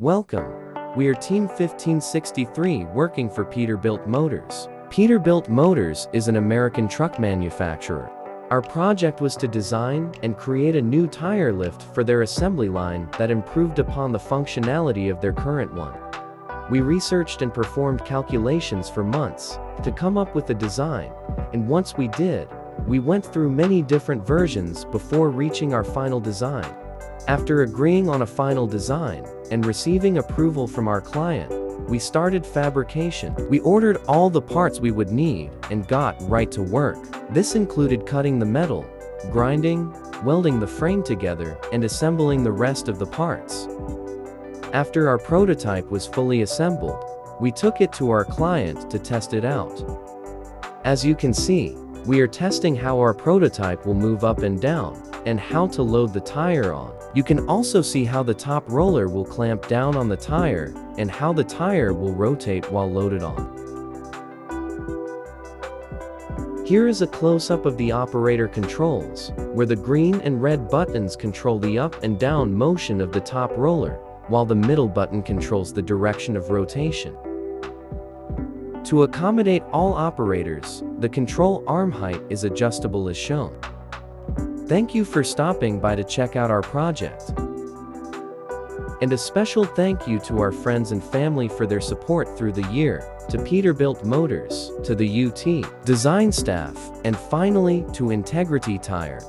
Welcome. We are Team 1563 working for Peterbilt Motors. Peterbilt Motors is an American truck manufacturer. Our project was to design and create a new tire lift for their assembly line that improved upon the functionality of their current one. We researched and performed calculations for months to come up with a design, and once we did, we went through many different versions before reaching our final design. After agreeing on a final design and receiving approval from our client, we started fabrication. We ordered all the parts we would need and got right to work. This included cutting the metal, grinding, welding the frame together, and assembling the rest of the parts. After our prototype was fully assembled, we took it to our client to test it out. As you can see, we are testing how our prototype will move up and down, and how to load the tire on. You can also see how the top roller will clamp down on the tire, and how the tire will rotate while loaded on. Here is a close-up of the operator controls, where the green and red buttons control the up and down motion of the top roller, while the middle button controls the direction of rotation. To accommodate all operators, the control arm height is adjustable as shown. Thank you for stopping by to check out our project. And a special thank you to our friends and family for their support through the year, to Peterbilt Motors, to the UTDesign staff, and finally to Integrity Tire.